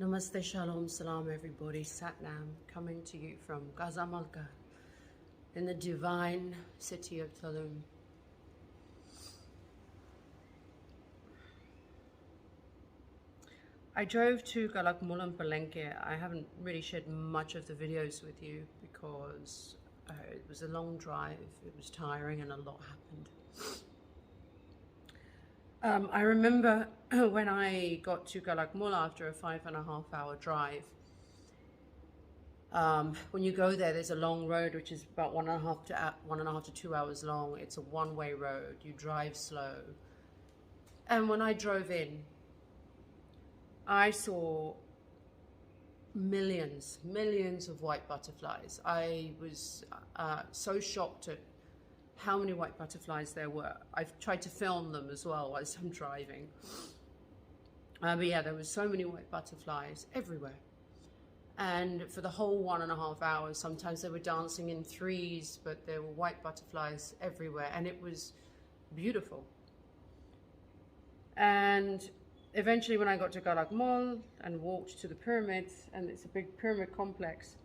Namaste, Shalom, Salam, everybody. Satnam, coming to you from Gazamalka in the divine city of Tulum. I drove to Calakmul and Palenque. I haven't really shared much of the videos with you because it was a long drive, it was tiring, and a lot happened. I remember when I got to Calakmul after a 5.5-hour drive. When you go there, there's a long road which is about 1.5 to 2 hours long. It's a one-way road. You drive slow. And when I drove in, I saw millions of white butterflies. I was so shocked at how many white butterflies there were. I've tried to film them as well as I'm driving. But yeah, there were so many white butterflies everywhere. And for the whole 1.5 hours, sometimes they were dancing in threes, but there were white butterflies everywhere, and it was beautiful. And eventually when I got to Calakmul and walked to the pyramids, and it's a big pyramid complex,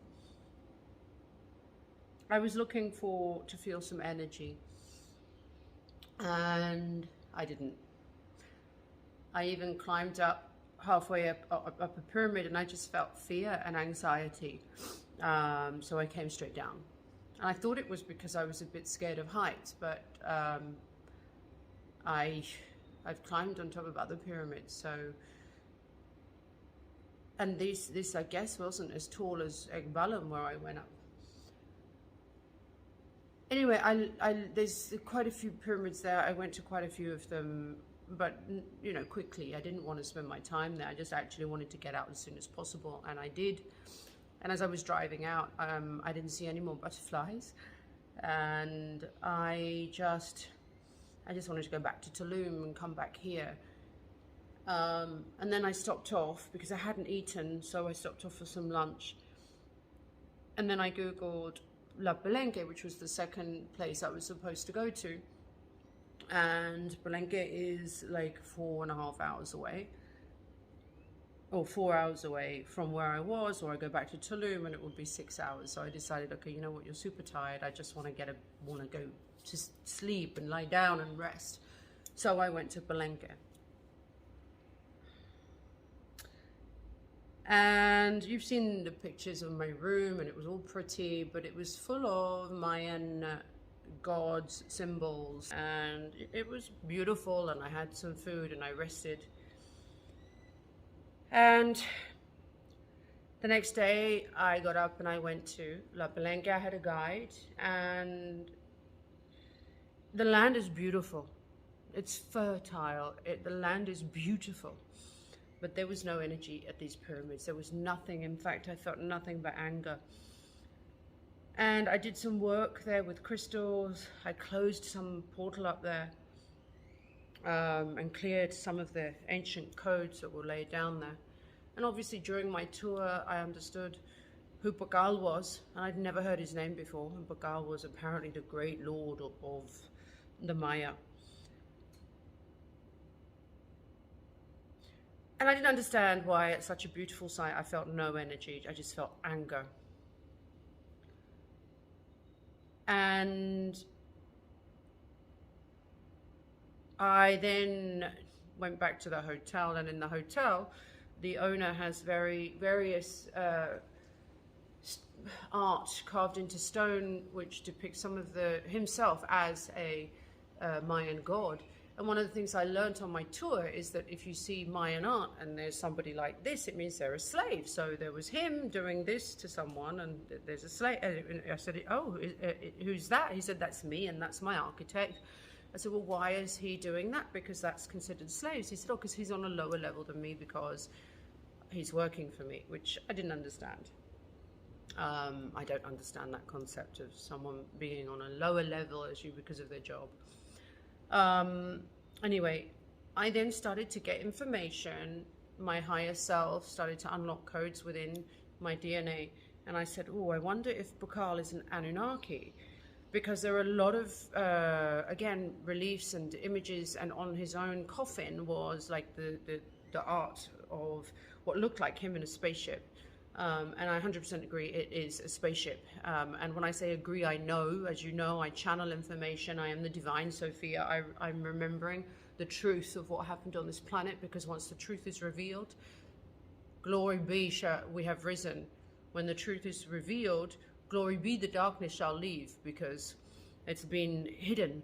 I was looking to feel some energy, and I didn't. I even climbed up halfway up a pyramid, and I just felt fear and anxiety. So I came straight down. And I thought it was because I was a bit scared of heights, but I've climbed on top of other pyramids, so, and this I guess wasn't as tall as Ekbalam where I went up. Anyway, there's quite a few pyramids there. I went to quite a few of them, but you know, quickly. I didn't want to spend my time there. I just actually wanted to get out as soon as possible, and I did. And as I was driving out, I didn't see any more butterflies, and I just wanted to go back to Tulum and come back here. And then I stopped off because I hadn't eaten, so I stopped off for some lunch. And then I Googled La Palenque, which was the second place I was supposed to go to. And Palenque is like 4.5 hours away, or 4 hours away from where I was, or I go back to Tulum and it would be 6 hours. So I decided, okay, you know what, you're super tired. I just want to go to sleep and lie down and rest. So I went to Palenque. And you've seen the pictures of my room, and it was all pretty, but it was full of Mayan gods, symbols, and it was beautiful, and I had some food and I rested. And the next day I got up and I went to La Palenque. I had a guide, and the land is beautiful. It's fertile. The land is beautiful. But there was no energy at these pyramids. There was nothing. In fact, I felt nothing but anger. And I did some work there with crystals. I closed some portal up there and cleared some of the ancient codes that were laid down there. And obviously during my tour, I understood who Pacal was. And I'd never heard his name before. And Pacal was apparently the great lord of the Maya. And I didn't understand why at such a beautiful site I felt no energy. I just felt anger. And I then went back to the hotel, and in the hotel, the owner has various art carved into stone which depicts some of himself as a Mayan god. And one of the things I learned on my tour is that if you see Mayan art and there's somebody like this, it means they're a slave. So there was him doing this to someone, and there's a slave. And I said, oh, who's that? He said, that's me, and that's my architect. I said, well, why is he doing that? Because that's considered slaves. He said, oh, because he's on a lower level than me because he's working for me, which I didn't understand. I don't understand that concept of someone being on a lower level as you because of their job. Anyway, I then started to get information. My higher self started to unlock codes within my DNA. And I said, oh, I wonder if Pacal is an Anunnaki. Because there are a lot of, again, reliefs and images. And on his own coffin was like the art of what looked like him in a spaceship. And I 100% agree, it is a spaceship. And when I say agree, I know, as you know, I channel information. I am the divine Sofia. I'm remembering the truth of what happened on this planet, because once the truth is revealed, glory be, we have risen. When the truth is revealed, glory be, the darkness shall leave, because it's been hidden.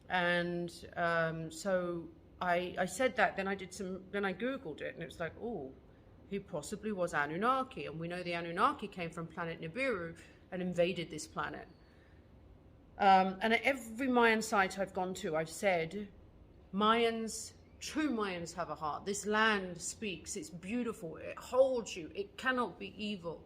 And so I said that, then I Googled it, and it was like, oh, he possibly was Anunnaki, and we know the Anunnaki came from planet Nibiru and invaded this planet. And at every Mayan site I've gone to, I've said, Mayans, true Mayans have a heart. This land speaks, it's beautiful, it holds you, it cannot be evil.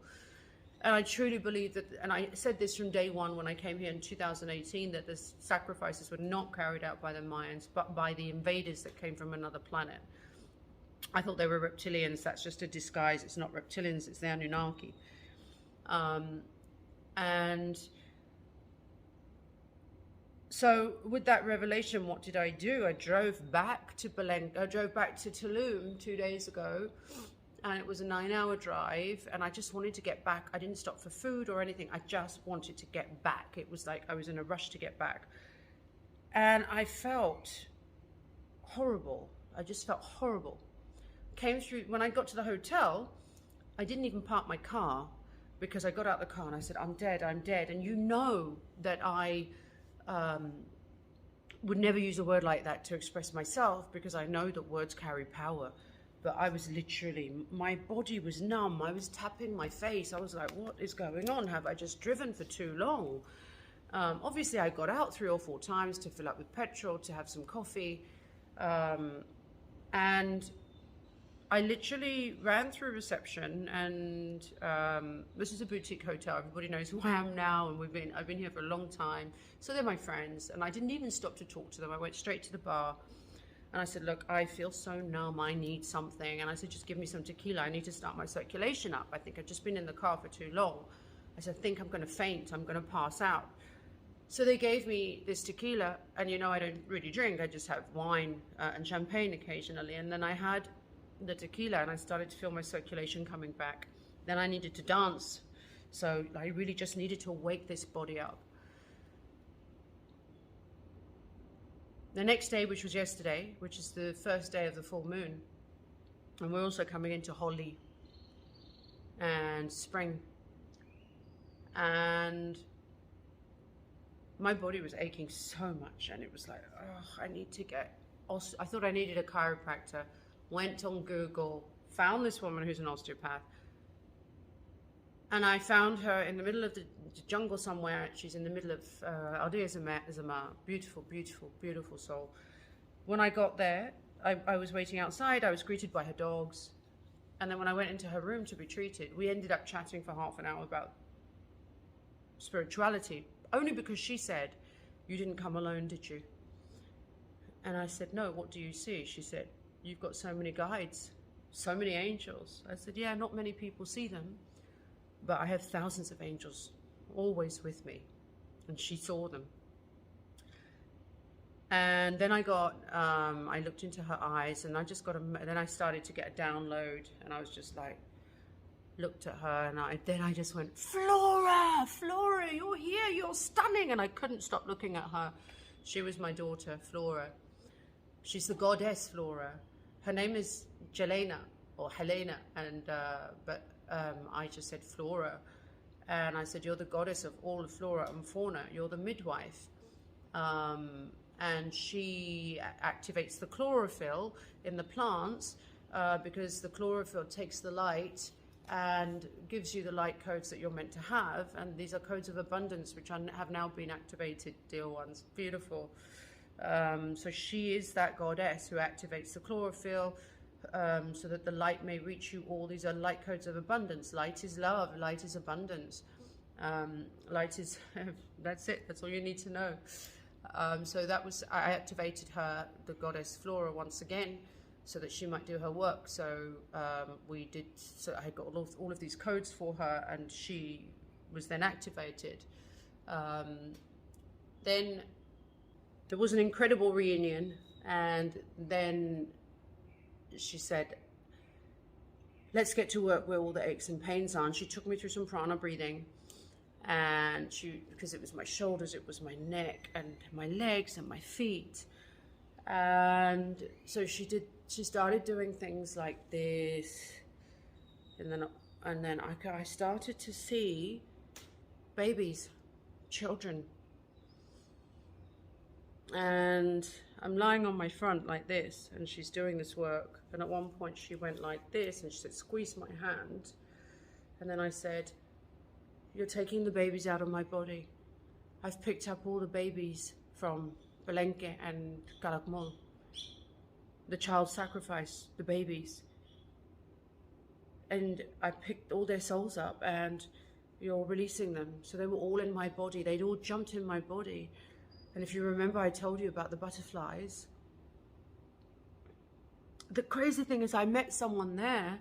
And I truly believe that, and I said this from day one when I came here in 2018, that the sacrifices were not carried out by the Mayans, but by the invaders that came from another planet. I thought they were reptilians. That's just a disguise. It's not reptilians, it's the Anunnaki. And so with that revelation, what did I do? I drove back to Tulum 2 days ago, and it was a 9-hour drive, and I just wanted to get back. I didn't stop for food or anything. I just wanted to get back. It was like I was in a rush to get back. And I felt horrible. I just felt horrible. Came through, when I got to the hotel, I didn't even park my car, because I got out the car and I said, I'm dead, I'm dead. And you know that I would never use a word like that to express myself, because I know that words carry power. But I was literally, my body was numb. I was tapping my face. I was like, what is going on? Have I just driven for too long? Obviously, I got out 3 or 4 times to fill up with petrol, to have some coffee. And I literally ran through reception, and this is a boutique hotel. Everybody knows who I am now, and I've been here for a long time. So they're my friends, and I didn't even stop to talk to them. I went straight to the bar, and I said, look, I feel so numb. I need something. And I said, just give me some tequila. I need to start my circulation up. I think I've just been in the car for too long. I said, I think I'm going to faint. I'm going to pass out. So they gave me this tequila, and you know, I don't really drink. I just have wine and champagne occasionally. And then I had the tequila, and I started to feel my circulation coming back. Then I needed to dance, so I really just needed to wake this body up. The next day, which was yesterday, which is the first day of the full moon, and we're also coming into Holi and spring, and my body was aching so much, and it was like, oh, I need to get, I thought I needed a chiropractor. Went on Google, found this woman who's an osteopath, and I found her in the middle of the jungle somewhere. She's in the middle of Aldea Zama, beautiful, beautiful, beautiful soul. When I got there, I was waiting outside. I was greeted by her dogs, and then when I went into her room to be treated, we ended up chatting for half an hour about spirituality, only because she said, you didn't come alone, did you? And I said, no, what do you see? She said, you've got so many guides, so many angels. I said, yeah, not many people see them, but I have thousands of angels always with me. And she saw them. And then I looked into her eyes, and then I started to get a download, and I was just like, looked at her, and then I just went, Flora, you're here, you're stunning. And I couldn't stop looking at her. She was my daughter, Flora. She's the goddess Flora. Her name is Jelena, or Helena, and but I just said Flora. And I said, you're the goddess of all the flora and fauna. You're the midwife. And she activates the chlorophyll in the plants, because the chlorophyll takes the light and gives you the light codes that you're meant to have. And these are codes of abundance, which have now been activated, dear ones. Beautiful. So she is that goddess who activates the chlorophyll, so that the light may reach you all. These are light codes of abundance. Light is love. Light is abundance. Light is, that's it. That's all you need to know. So I activated her, the goddess Flora, once again, so that she might do her work. So so I got all of these codes for her, and she was then activated. Then there was an incredible reunion, and then she said, let's get to work where all the aches and pains are. And she took me through some prana breathing, and because it was my shoulders, it was my neck and my legs and my feet. And so she started doing things like this, and then I started to see babies, children. And I'm lying on my front like this, and she's doing this work. And at one point she went like this, and she said, squeeze my hand. And then I said, you're taking the babies out of my body. I've picked up all the babies from Belenque and Calakmul, the child sacrifice, the babies. And I picked all their souls up, and you're releasing them. So they were all in my body. They'd all jumped in my body. And if you remember, I told you about the butterflies. The crazy thing is I met someone there,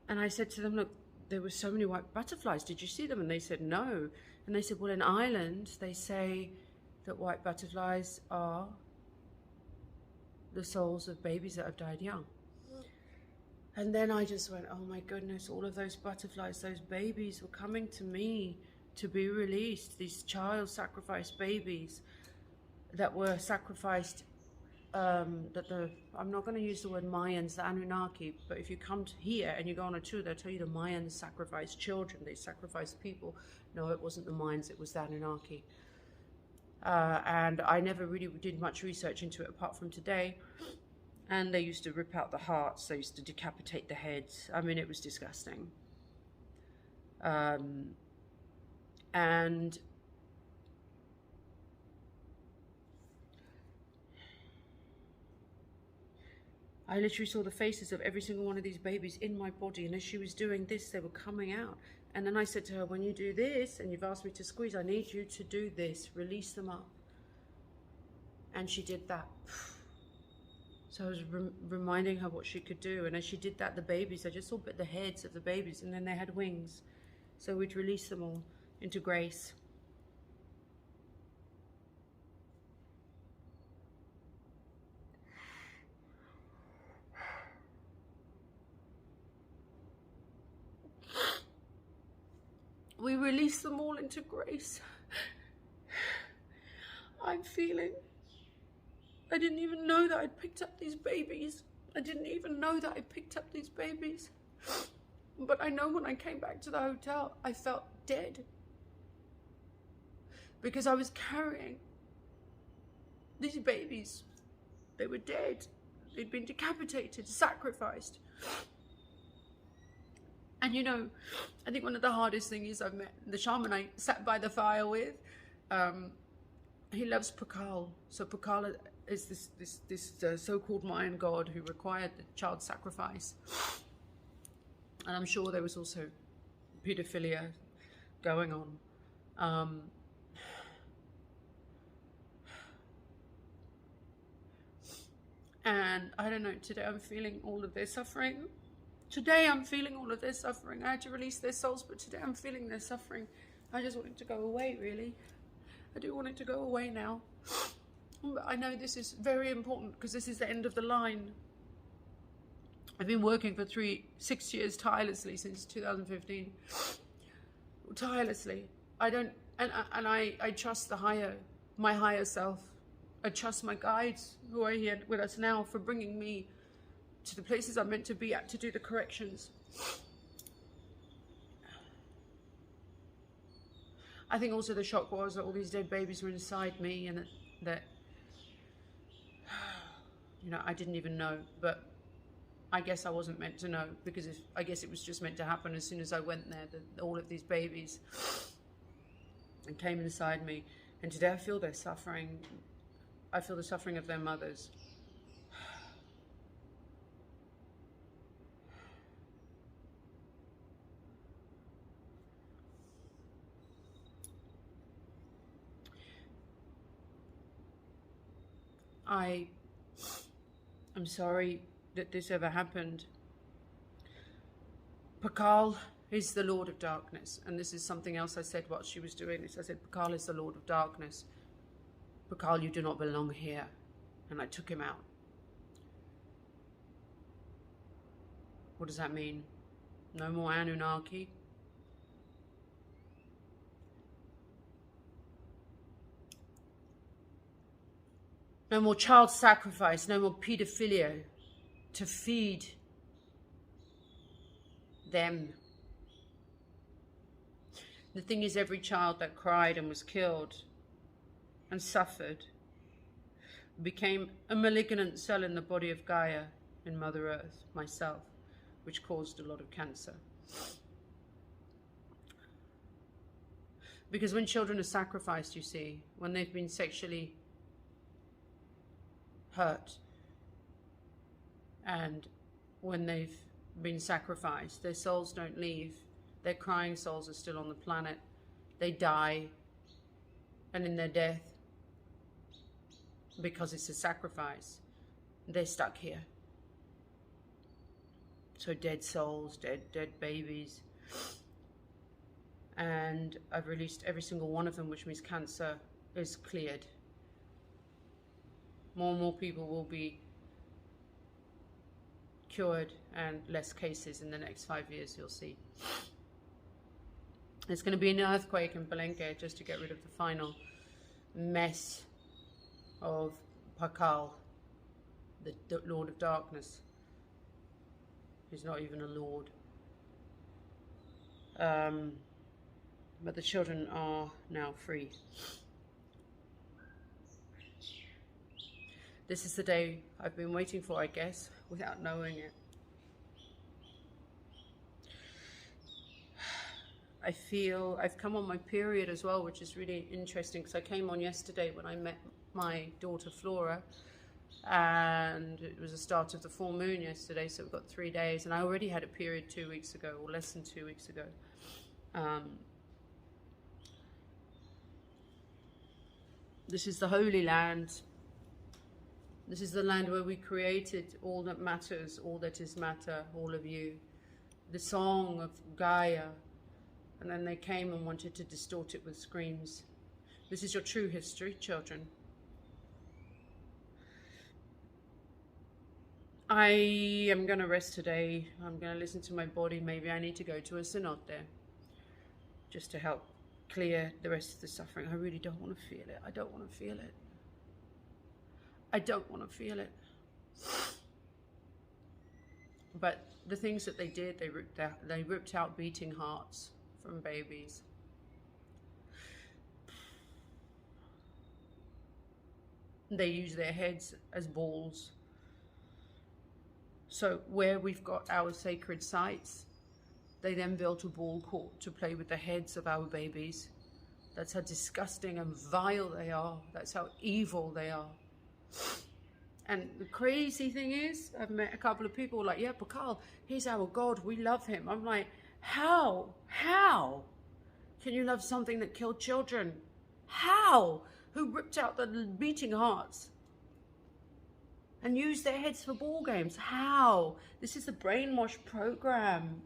and I said to them, look, there were so many white butterflies. Did you see them? And they said, no. And they said, well, in Ireland, they say that white butterflies are the souls of babies that have died young. And then I just went, oh my goodness, all of those butterflies, those babies were coming to me to be released. These child sacrifice babies that were sacrificed, I'm not going to use the word Mayans, the Anunnaki, but if you come to here and you go on a tour, they'll tell you the Mayans sacrificed children, they sacrificed people. No, it wasn't the Mayans, it was the Anunnaki. And I never really did much research into it apart from today. And they used to rip out the hearts, they used to decapitate the heads. I mean, it was disgusting. And I literally saw the faces of every single one of these babies in my body, and as she was doing this, they were coming out. And then I said to her, when you do this, and you've asked me to squeeze, I need you to do this, release them up. And she did that. So I was reminding her what she could do, and as she did that, the babies, I just saw the heads of the babies, and then they had wings. So we'd release them all into grace. We release them all into grace. I'm feeling, I didn't even know that I'd picked up these babies. I didn't even know that I picked up these babies. But I know when I came back to the hotel, I felt dead. Because I was carrying these babies. They were dead. They'd been decapitated, sacrificed. And you know, I think one of the hardest things I've met, the shaman I sat by the fire with, he loves Pacal. So Pacal is this so-called Mayan god who required the child sacrifice. And I'm sure there was also paedophilia going on. And I don't know, today I'm feeling all of their suffering. Today I'm feeling all of their suffering. I had to release their souls, but today I'm feeling their suffering. I just want it to go away, really. I do want it to go away now. But I know this is very important because this is the end of the line. I've been working for 6 years tirelessly since 2015. Tirelessly. I trust my higher self. I trust my guides who are here with us now for bringing me to the places I'm meant to be at to do the corrections. I think also the shock was that all these dead babies were inside me, and that you know, I didn't even know, but I guess I wasn't meant to know, because I guess it was just meant to happen as soon as I went there, that all of these babies and came inside me. And today I feel their suffering. I feel the suffering of their mothers. I'm sorry that this ever happened. Pacal is the Lord of Darkness, and this is something else I said while she was doing this. I said, Pacal is the Lord of Darkness. Pacal, you do not belong here. And I took him out. What does that mean? No more Anunnaki. No more child sacrifice, no more paedophilia to feed them. The thing is, every child that cried and was killed and suffered became a malignant cell in the body of Gaia, in Mother Earth, myself, which caused a lot of cancer. Because when children are sacrificed, you see, when they've been sexually hurt and when they've been sacrificed, their souls don't leave. Their crying souls are still on the planet. They die, and in their death, because it's a sacrifice, they're stuck here. So dead souls, dead babies. And I've released every single one of them, which means cancer is cleared. More and more people will be cured, and less cases in the next 5 years, you'll see. There's going to be an earthquake in Palenque just to get rid of the final mess of Pacal, the Lord of Darkness. He's not even a lord. But the children are now free. This is the day I've been waiting for, I guess, without knowing it. I feel I've come on my period as well, which is really interesting, because I came on yesterday when I met my daughter Flora, and it was the start of the full moon yesterday, so we've got 3 days, and I already had a period 2 weeks ago, or less than 2 weeks ago. This is the Holy Land. This is the land where we created all that matters, all that is matter, all of you. The song of Gaia. And then they came and wanted to distort it with screams. This is your true history, children. I am going to rest today. I'm going to listen to my body. Maybe I need to go to a cenote just to help clear the rest of the suffering. I really don't want to feel it. I don't want to feel it. I don't want to feel it. But the things that they did, they ripped out beating hearts from babies. They use their heads as balls. So where we've got our sacred sites, they then built a ball court to play with the heads of our babies. That's how disgusting and vile they are. That's how evil they are. And the crazy thing is, I've met a couple of people like, yeah, Pacal, he's our God, we love him. I'm like, how can you love something that killed children? How? Who ripped out the beating hearts and used their heads for ball games? How? This is the brainwash program.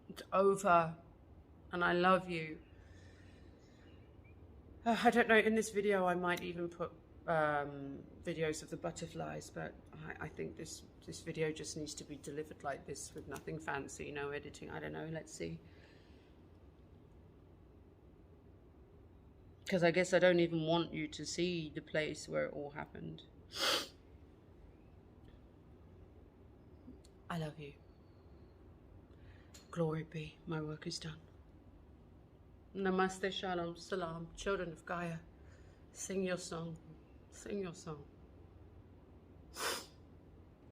It's over, and I love you. I don't know, in this video I might even put videos of the butterflies, but I think this video just needs to be delivered like this, with nothing fancy, no editing. I don't know, let's see. Because I guess I don't even want you to see the place where it all happened. I love you. Glory be, my work is done. Namaste, Shalom, Salam, children of Gaia. Sing your song. Sing your song.